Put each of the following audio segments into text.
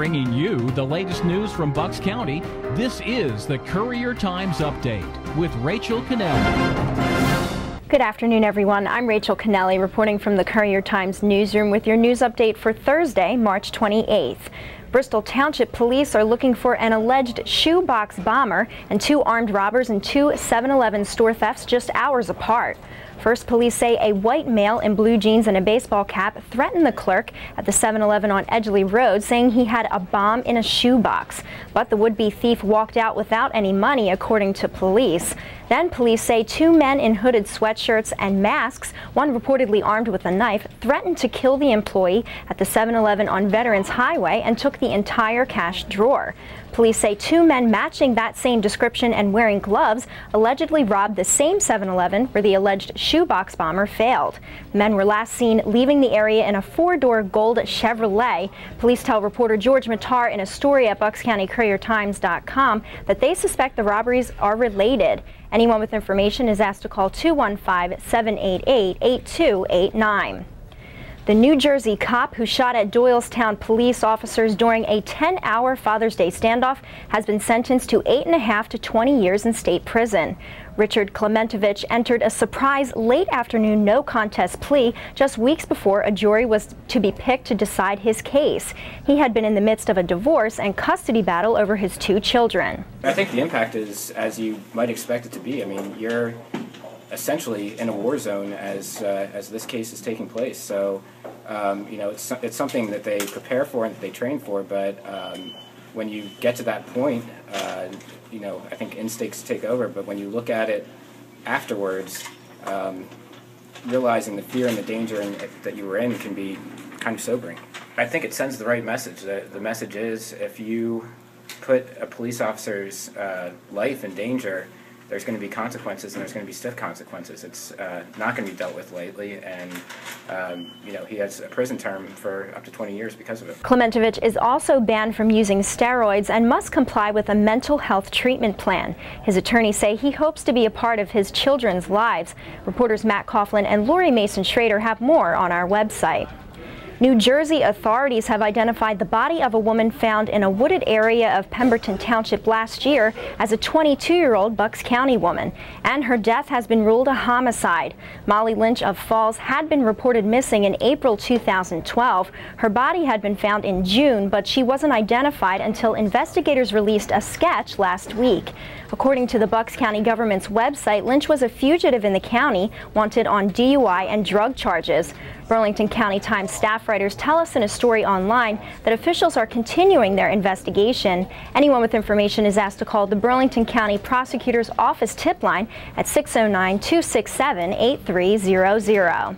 Bringing you the latest news from Bucks County, this is the Courier Times Update with Rachel Canelli. Good afternoon, everyone. I'm Rachel Canelli reporting from the Courier Times newsroom with your news update for Thursday, March 28th. Bristol Township police are looking for an alleged shoebox bomber and two armed robbers in two 7-Eleven store thefts just hours apart. First, police say a white male in blue jeans and a baseball cap threatened the clerk at the 7-Eleven on Edgeley Road, saying he had a bomb in a shoebox. But the would-be thief walked out without any money, according to police. Then police say two men in hooded sweatshirts and masks, one reportedly armed with a knife, threatened to kill the employee at the 7-Eleven on Veterans Highway and took the entire cash drawer. Police say two men matching that same description and wearing gloves allegedly robbed the same 7-Eleven where the alleged shoebox bomber failed. The men were last seen leaving the area in a four-door gold Chevrolet. Police tell reporter George Matar in a story at buckscountycouriertimes.com that they suspect the robberies are related. Anyone with information is asked to call 215-788-8289. The New Jersey cop who shot at Doylestown police officers during a 10-hour Father's Day standoff has been sentenced to 8.5 to 20 years in state prison. Richard Klementovich entered a surprise late afternoon no contest plea just weeks before a jury was to be picked to decide his case. He had been in the midst of a divorce and custody battle over his two children. I think the impact is as you might expect it to be. I mean, you're essentially in a war zone as this case is taking place. So, you know, it's something that they prepare for and that they train for. But when you get to that point, you know, I think instincts take over. But when you look at it afterwards, realizing the fear and the danger that you were in can be kind of sobering. I think it sends the right message. The message is if you put a police officer's life in danger, there's going to be consequences, and there's going to be stiff consequences. It's not going to be dealt with lightly, and you know, he has a prison term for up to 20 years because of it. Klementovich is also banned from using steroids and must comply with a mental health treatment plan. His attorneys say he hopes to be a part of his children's lives. Reporters Matt Coughlin and Lori Mason-Schrader have more on our website. New Jersey authorities have identified the body of a woman found in a wooded area of Pemberton Township last year as a 22-year-old Bucks County woman, and her death has been ruled a homicide. Molly Lynch of Falls had been reported missing in April 2012. Her body had been found in June, but she wasn't identified until investigators released a sketch last week. According to the Bucks County government's website, Lynch was a fugitive in the county, wanted on DUI and drug charges. Burlington County Times staff writers tell us in a story online that officials are continuing their investigation. Anyone with information is asked to call the Burlington County Prosecutor's Office tip line at 609-267-8300.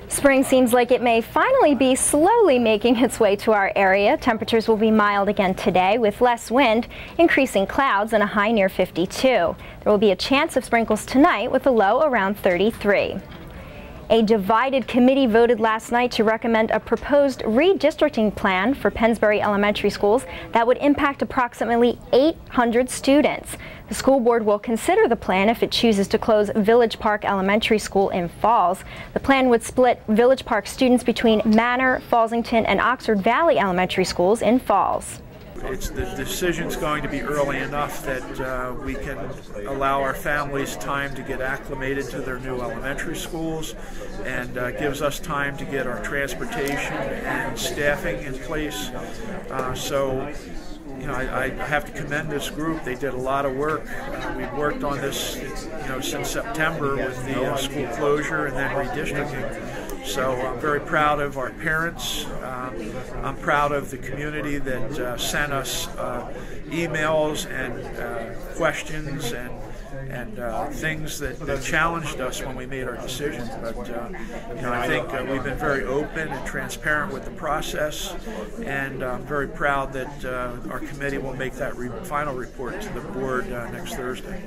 Spring seems like it may finally be slowly making its way to our area. Temperatures will be mild again today with less wind, increasing clouds, and a high near 52. There will be a chance of sprinkles tonight with a low around 33. A divided committee voted last night to recommend a proposed redistricting plan for Pennsbury elementary schools that would impact approximately 800 students. The school board will consider the plan if it chooses to close Village Park Elementary School in Falls. The plan would split Village Park students between Manor, Fallsington, and Oxford Valley Elementary Schools in Falls. The decision's going to be early enough that we can allow our families time to get acclimated to their new elementary schools, and gives us time to get our transportation and staffing in place. So, you know, I have to commend this group. They did a lot of work. We've worked on this, you know, since September with the school closure and then redistricting. So I'm very proud of our parents. I'm proud of the community that sent us emails and questions and things that challenged us when we made our decisions. But you know, I think we've been very open and transparent with the process, and I'm very proud that our committee will make that final report to the board next Thursday.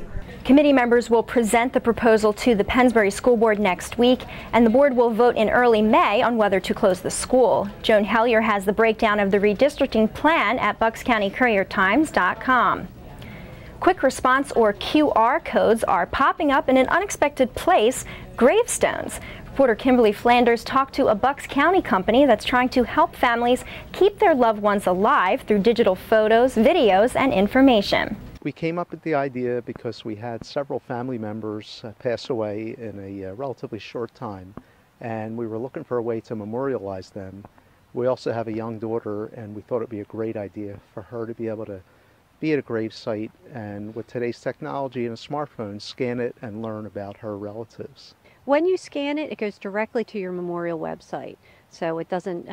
Committee members will present the proposal to the Pennsbury School Board next week, and the board will vote in early May on whether to close the school. Joan Hellier has the breakdown of the redistricting plan at buckscountycouriertimes.com. Quick response or QR codes are popping up in an unexpected place, gravestones. Reporter Kimberly Flanders talked to a Bucks County company that's trying to help families keep their loved ones alive through digital photos, videos, and information. We came up with the idea because we had several family members pass away in a relatively short time, and we were looking for a way to memorialize them. We also have a young daughter, and we thought it'd be a great idea for her to be able to be at a grave site and, with today's technology and a smartphone, scan it and learn about her relatives. When you scan it, it goes directly to your memorial website. So it doesn't,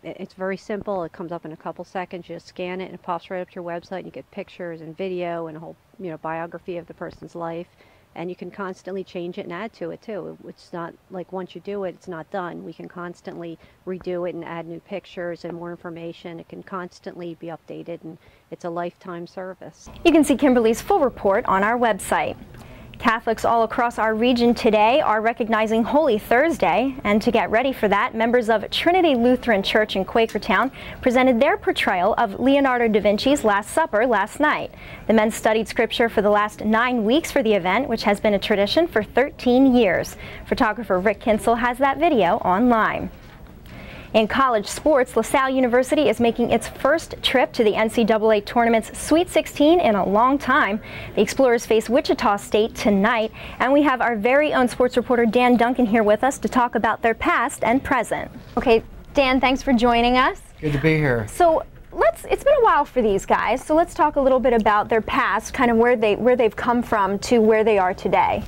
it's very simple. It comes up in a couple seconds. You just scan it and it pops right up to your website, and you get pictures and video and a whole, biography of the person's life. And you can constantly change it and add to it too. It's not like once you do it, it's not done. We can constantly redo it and add new pictures and more information. It can constantly be updated, and it's a lifetime service. You can see Kimberly's full report on our website. Catholics all across our region today are recognizing Holy Thursday, and to get ready for that, members of Trinity Lutheran Church in Quakertown presented their portrayal of Leonardo da Vinci's Last Supper last night. The men studied scripture for the last 9 weeks for the event, which has been a tradition for 13 years. Photographer Rick Kinsel has that video online. In college sports, LaSalle University is making its first trip to the NCAA Tournament's Sweet 16 in a long time. The Explorers face Wichita State tonight, and we have our very own sports reporter Dan Dunkin here with us to talk about their past and present. Okay, Dan, thanks for joining us. Good to be here. So it's been a while for these guys, so let's talk a little bit about their past, kind of where they've come from to where they are today.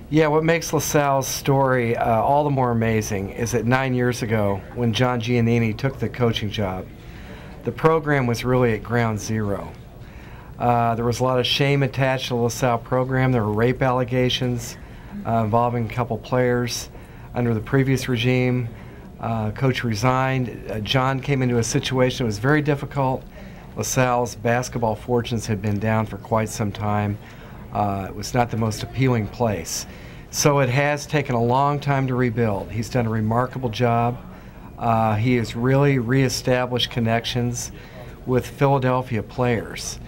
Yeah, what makes LaSalle's story all the more amazing is that 9 years ago, when John Giannini took the coaching job, the program was really at ground zero. There was a lot of shame attached to the LaSalle program. There were rape allegations involving a couple players under the previous regime. Coach resigned. John came into a situation that was very difficult. LaSalle's basketball fortunes had been down for quite some time. It was not the most appealing place. So it has taken a long time to rebuild. He's done a remarkable job. He has really reestablished connections with Philadelphia players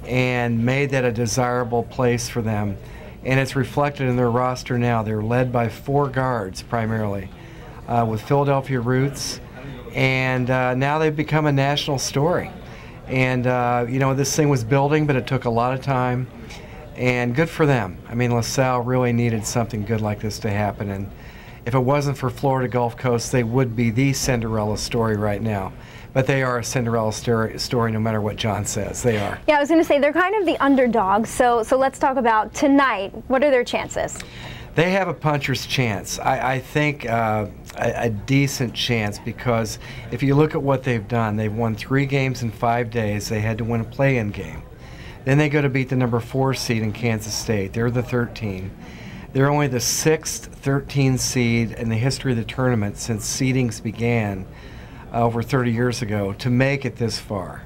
and made that a desirable place for them. And it's reflected in their roster now. They're led by 4 guards primarily with Philadelphia roots. And now they've become a national story. And, this thing was building, but it took a lot of time. And good for them. I mean, LaSalle really needed something good like this to happen, and if it wasn't for Florida Gulf Coast, they would be the Cinderella story right now. But they are a Cinderella story no matter what John says. They are. Yeah, I was going to say, they're kind of the underdogs, so let's talk about tonight. What are their chances? They have a puncher's chance. I think a decent chance, because if you look at what they've done, they've won 3 games in 5 days. They had to win a play-in game. Then they go to beat the number 4 seed in Kansas State. They're the 13. They're only the 6th 13 seed in the history of the tournament since seedings began over 30 years ago to make it this far.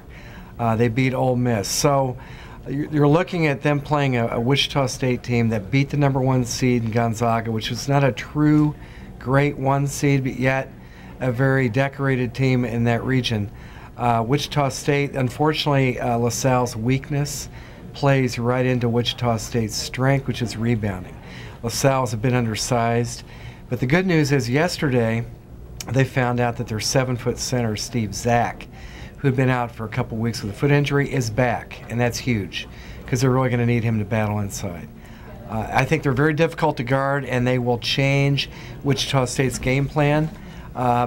They beat Ole Miss. So you're looking at them playing a Wichita State team that beat the number 1 seed in Gonzaga, which was not a true great 1 seed, but yet a very decorated team in that region. Wichita State, unfortunately, LaSalle's weakness plays right into Wichita State's strength, which is rebounding. LaSalle's a bit undersized, but the good news is yesterday they found out that their 7-foot center, Steve Zach, who had been out for a couple weeks with a foot injury, is back, and that's huge because they're really going to need him to battle inside. I think they're very difficult to guard, and they will change Wichita State's game plan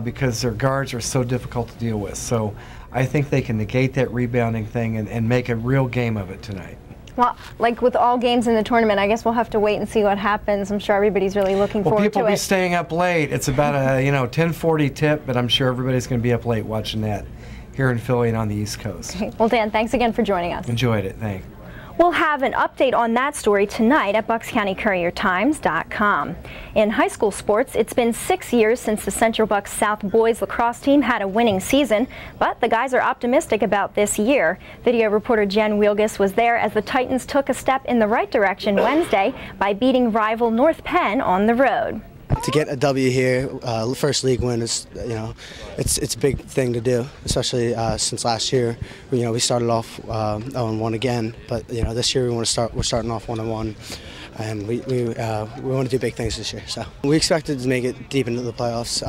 because their guards are so difficult to deal with. So I think they can negate that rebounding thing and make a real game of it tonight. Well, like with all games in the tournament, I guess we'll have to wait and see what happens. I'm sure everybody's really looking forward to it. People will be staying up late. It's about a 10:40 tip, but I'm sure everybody's going to be up late watching that here in Philly and on the East Coast. Okay. Well, Dan, thanks again for joining us. Enjoyed it. Thanks. We'll have an update on that story tonight at BucksCountyCourierTimes.com. In high school sports, it's been 6 years since the Central Bucks South boys lacrosse team had a winning season, but the guys are optimistic about this year. Video reporter Jen Wielgus was there as the Titans took a step in the right direction Wednesday by beating rival North Penn on the road. To get a W here, first league win is, it's a big thing to do, especially since last year. We started off 0-1 again, but this year we're starting off 1-1. and we want to do big things this year. So we expected to make it deep into the playoffs.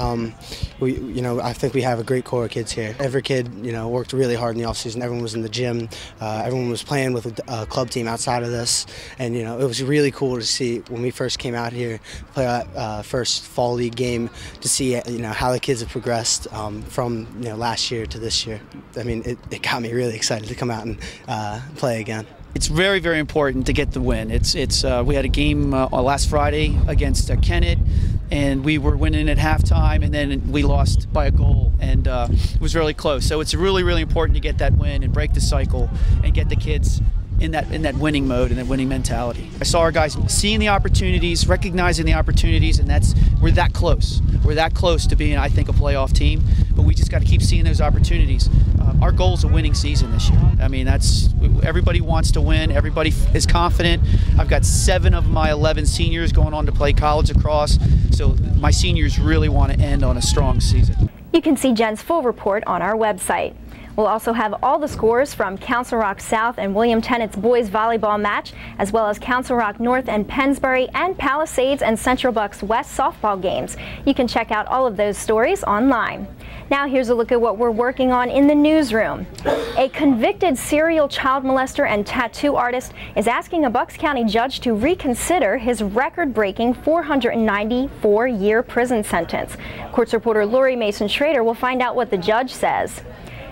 I think we have a great core of kids here. Every kid, worked really hard in the offseason. Everyone was in the gym. Everyone was playing with a club team outside of this, and it was really cool to see when we first came out here, play our first fall league game, to see how the kids have progressed from last year to this year. I mean, it got me really excited to come out and play again. It's very, very important to get the win. We had a game last Friday against Kennett, and we were winning at halftime, and then we lost by a goal, and it was really close. So it's really, really important to get that win and break the cycle and get the kids in that winning mode and that winning mentality. I saw our guys seeing the opportunities, recognizing the opportunities, and we're that close. We're that close to being, I think, a playoff team, but we just got to keep seeing those opportunities. Our goal is a winning season this year. I mean, everybody wants to win. Everybody is confident. I've got 7 of my 11 seniors going on to play college lacrosse, so my seniors really want to end on a strong season. You can see Jen's full report on our website. We'll also have all the scores from Council Rock South and William Tennett's boys volleyball match, as well as Council Rock North and Pennsbury and Palisades and Central Bucks West softball games. You can check out all of those stories online. Now here's a look at what we're working on in the newsroom. A convicted serial child molester and tattoo artist is asking a Bucks County judge to reconsider his record-breaking 494-year prison sentence. Courts reporter Lori Mason-Schrader will find out what the judge says.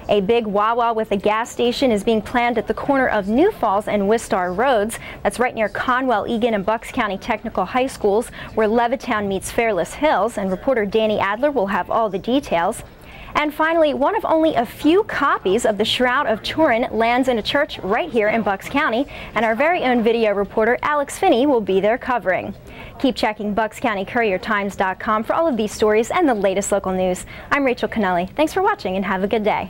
A big Wawa with a gas station is being planned at the corner of New Falls and Wistar Roads. That's right near Conwell, Egan, and Bucks County Technical High Schools, where Levittown meets Fairless Hills, and reporter Danny Adler will have all the details. And finally, one of only a few copies of the Shroud of Turin lands in a church right here in Bucks County, and our very own video reporter Alex Finney will be there covering. Keep checking BucksCountyCourierTimes.com for all of these stories and the latest local news. I'm Rachel Canelli. Thanks for watching and have a good day.